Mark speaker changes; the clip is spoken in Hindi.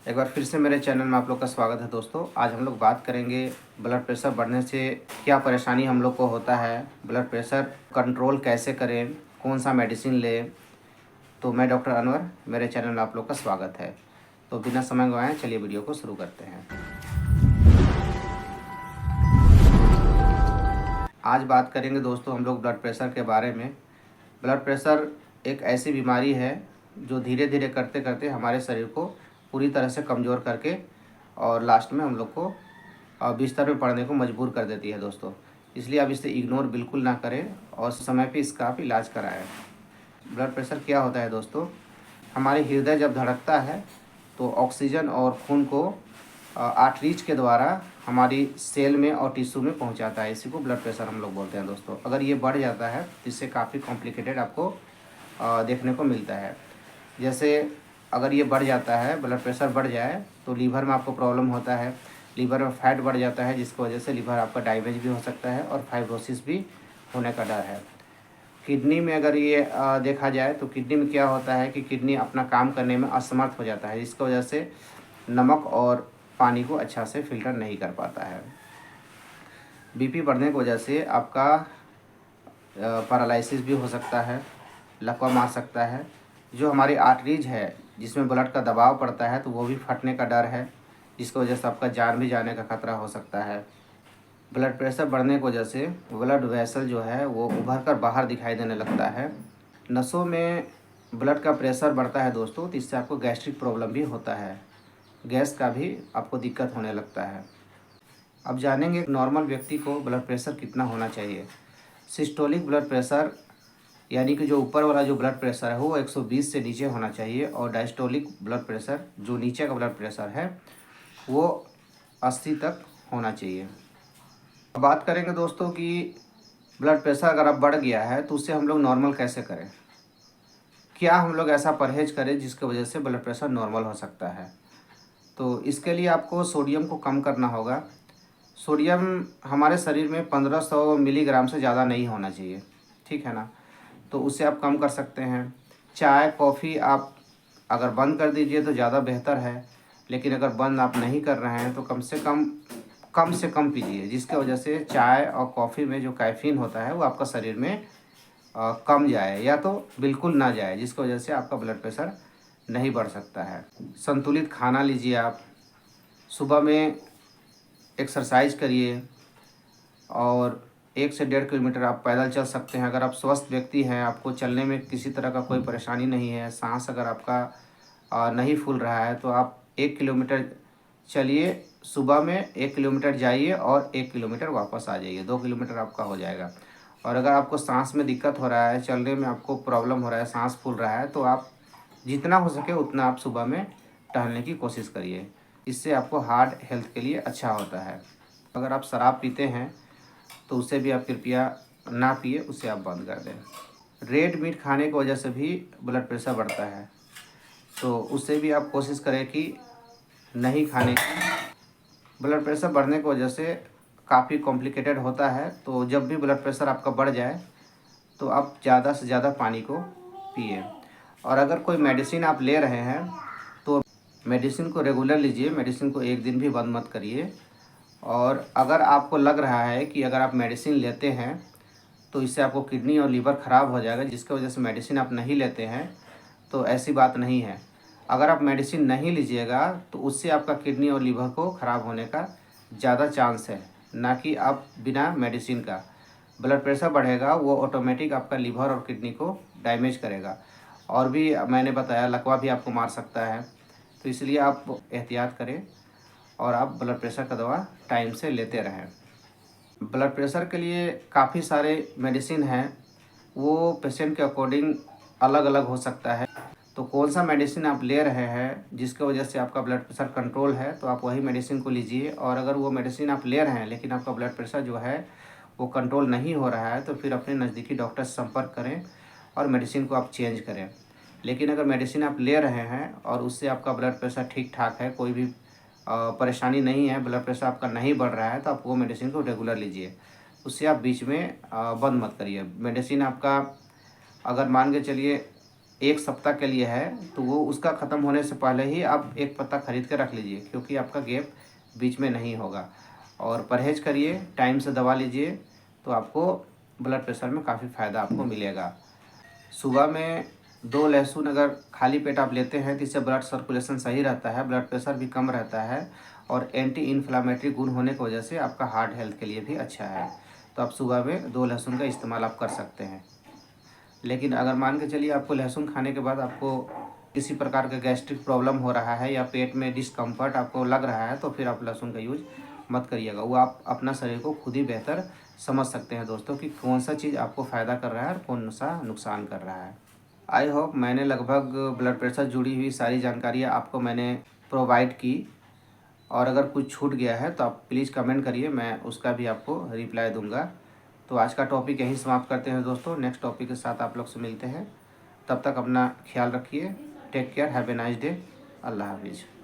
Speaker 1: एक बार फिर से मेरे चैनल में आप लोग का स्वागत है दोस्तों। आज हम लोग बात करेंगे ब्लड प्रेशर बढ़ने से क्या परेशानी हम लोग को होता है, ब्लड प्रेशर कंट्रोल कैसे करें, कौन सा मेडिसिन लें। तो मैं डॉक्टर अनवर, मेरे चैनल में आप लोग का स्वागत है। तो बिना समय गवाएं चलिए वीडियो को शुरू करते हैं। आज बात करेंगे दोस्तों हम लोग ब्लड प्रेशर के बारे में। ब्लड प्रेशर एक ऐसी बीमारी है जो धीरे धीरे करते करते हमारे शरीर को पूरी तरह से कमज़ोर करके और लास्ट में हम लोग को बिस्तर पे पड़ने को मजबूर कर देती है दोस्तों। इसलिए आप इसे इग्नोर बिल्कुल ना करें और समय पे इसका आप इलाज कराएं। ब्लड प्रेशर क्या होता है दोस्तों? हमारे हृदय जब धड़कता है तो ऑक्सीजन और खून को आर्टरीज के द्वारा हमारी सेल में और टिश्यू में पहुंचाता है। इसी को ब्लड प्रेशर हम लोग बोलते हैं दोस्तों। अगर ये बढ़ जाता है तो इससे काफ़ी कॉम्प्लिकेटेड आपको देखने को मिलता है। जैसे अगर ये बढ़ जाता है, ब्लड प्रेशर बढ़ जाए तो लीवर में आपको प्रॉब्लम होता है। लीवर में फैट बढ़ जाता है जिसकी वजह से लीवर आपका डैमेज भी हो सकता है और फाइब्रोसिस भी होने का डर है। किडनी में अगर ये देखा जाए तो किडनी में क्या होता है कि किडनी अपना काम करने में असमर्थ हो जाता है, जिसकी वजह से नमक और पानी को अच्छा से फिल्टर नहीं कर पाता है। बीपी बढ़ने की वजह से आपका पैरालिसिस भी हो सकता है, लकवा मार सकता है। जो हमारी आर्टरीज है जिसमें ब्लड का दबाव पड़ता है तो वो भी फटने का डर है, जिसकी वजह से आपका जान भी जाने का खतरा हो सकता है। ब्लड प्रेशर बढ़ने की वजह से ब्लड वेसल जो है वो उभर कर बाहर दिखाई देने लगता है। नसों में ब्लड का प्रेशर बढ़ता है दोस्तों, तो इससे आपको गैस्ट्रिक प्रॉब्लम भी होता है, गैस का भी आपको दिक्कत होने लगता है। अब जानेंगे नॉर्मल व्यक्ति को ब्लड प्रेशर कितना होना चाहिए। सिस्टोलिक ब्लड प्रेशर यानी कि जो ऊपर वाला जो ब्लड प्रेशर है वो 120 से नीचे होना चाहिए, और डायस्टोलिक ब्लड प्रेशर जो नीचे का ब्लड प्रेशर है वो 80 तक होना चाहिए। अब बात करेंगे दोस्तों कि ब्लड प्रेशर अगर अब बढ़ गया है तो उससे हम लोग नॉर्मल कैसे करें, क्या हम लोग ऐसा परहेज करें जिसकी वजह से ब्लड प्रेशर नॉर्मल हो सकता है। तो इसके लिए आपको सोडियम को कम करना होगा। सोडियम हमारे शरीर में 1500 मिलीग्राम से ज़्यादा नहीं होना चाहिए, ठीक है ना। तो उससे आप कम कर सकते हैं। चाय कॉफ़ी आप अगर बंद कर दीजिए तो ज़्यादा बेहतर है, लेकिन अगर बंद आप नहीं कर रहे हैं तो कम से कम पीजिए, जिसकी वजह से चाय और कॉफ़ी में जो कैफ़ीन होता है वो आपका शरीर में कम जाए या तो बिल्कुल ना जाए, जिसकी वजह से आपका ब्लड प्रेशर नहीं बढ़ सकता है। संतुलित खाना लीजिए आप, सुबह में एक्सरसाइज करिए, और 1 से 1.5 किलोमीटर आप पैदल चल सकते हैं। अगर आप स्वस्थ व्यक्ति हैं, आपको चलने में किसी तरह का कोई परेशानी नहीं है, सांस अगर आपका नहीं फूल रहा है तो आप 1 किलोमीटर चलिए। सुबह में 1 किलोमीटर जाइए और 1 किलोमीटर वापस आ जाइए, 2 किलोमीटर आपका हो जाएगा। और अगर आपको सांस में दिक्कत हो रहा है, चलने में आपको प्रॉब्लम हो रहा है, सांस फूल रहा है, तो आप जितना हो सके उतना आप सुबह में टहलने की कोशिश करिए। इससे आपको हार्ट हेल्थ के लिए अच्छा होता है। अगर आप शराब पीते हैं तो उसे भी आप कृपया ना पिए, उसे आप बंद कर दें। रेड मीट खाने की वजह से भी ब्लड प्रेशर बढ़ता है, तो उससे भी आप कोशिश करें कि नहीं खाने की। ब्लड प्रेशर बढ़ने की वजह से काफ़ी कॉम्प्लिकेटेड होता है, तो जब भी ब्लड प्रेशर आपका बढ़ जाए तो आप ज़्यादा से ज़्यादा पानी को पिए। और अगर कोई मेडिसिन आप ले रहे हैं तो मेडिसिन को रेगुलर लीजिए, मेडिसिन को एक दिन भी बंद मत करिए। और अगर आपको लग रहा है कि अगर आप मेडिसिन लेते हैं तो इससे आपको किडनी और लीवर ख़राब हो जाएगा, जिसकी वजह से मेडिसिन आप नहीं लेते हैं, तो ऐसी बात नहीं है। अगर आप मेडिसिन नहीं लीजिएगा तो उससे आपका किडनी और लीवर को ख़राब होने का ज़्यादा चांस है, ना कि आप बिना मेडिसिन का। ब्लड प्रेशर बढ़ेगा वो ऑटोमेटिक आपका लीवर और किडनी को डैमेज करेगा, और भी मैंने बताया लकवा भी आपको मार सकता है। तो इसलिए आप एहतियात करें और आप ब्लड प्रेशर का दवा टाइम से लेते रहें। ब्लड प्रेशर के लिए काफ़ी सारे मेडिसिन हैं, वो पेशेंट के अकॉर्डिंग अलग अलग हो सकता है। तो कौन सा मेडिसिन आप ले रहे हैं जिसकी वजह से आपका ब्लड प्रेशर कंट्रोल है, तो आप वही मेडिसिन को लीजिए। और अगर वो मेडिसिन आप ले रहे हैं लेकिन आपका ब्लड प्रेशर जो है वो कंट्रोल नहीं हो रहा है, तो फिर अपने नज़दीकी डॉक्टर से संपर्क करें और मेडिसिन को आप चेंज करें। लेकिन अगर मेडिसिन आप ले रहे हैं और उससे आपका ब्लड प्रेशर ठीक ठाक है, कोई भी परेशानी नहीं है, ब्लड प्रेशर आपका नहीं बढ़ रहा है, तो आप वो मेडिसिन को रेगुलर लीजिए। उससे आप बीच में बंद मत करिए। मेडिसिन आपका अगर मान के चलिए 1 सप्ताह के लिए है, तो वो उसका ख़त्म होने से पहले ही आप एक पत्ता ख़रीद के रख लीजिए, क्योंकि आपका गैप बीच में नहीं होगा। और परहेज़ करिए, टाइम से दवा लीजिए, तो आपको ब्लड प्रेशर में काफ़ी फ़ायदा आपको मिलेगा। सुबह में 2 लहसुन अगर खाली पेट आप लेते हैं तो इससे ब्लड सर्कुलेशन सही रहता है, ब्लड प्रेशर भी कम रहता है और एंटी इन्फ्लामेटरी गुण होने की वजह से आपका हार्ट हेल्थ के लिए भी अच्छा है। तो आप सुबह में 2 लहसुन का इस्तेमाल आप कर सकते हैं। लेकिन अगर मान के चलिए आपको लहसुन खाने के बाद आपको किसी प्रकार का गैस्ट्रिक प्रॉब्लम हो रहा है या पेट में डिस्कम्फर्ट आपको लग रहा है, तो फिर आप लहसुन का यूज़ मत करिएगा। वो आप अपना शरीर को खुद ही बेहतर समझ सकते हैं दोस्तों कि कौन सा चीज़ आपको फ़ायदा कर रहा है और कौन सा नुकसान कर रहा है। आई होप मैंने लगभग ब्लड प्रेशर जुड़ी हुई सारी जानकारियाँ आपको मैंने प्रोवाइड की, और अगर कुछ छूट गया है तो आप प्लीज़ कमेंट करिए, मैं उसका भी आपको रिप्लाई दूंगा। तो आज का टॉपिक यहीं समाप्त करते हैं दोस्तों, नेक्स्ट टॉपिक के साथ आप लोग से मिलते हैं। तब तक अपना ख्याल रखिए। Take care, have a nice day. अल्लाह हाफिज़।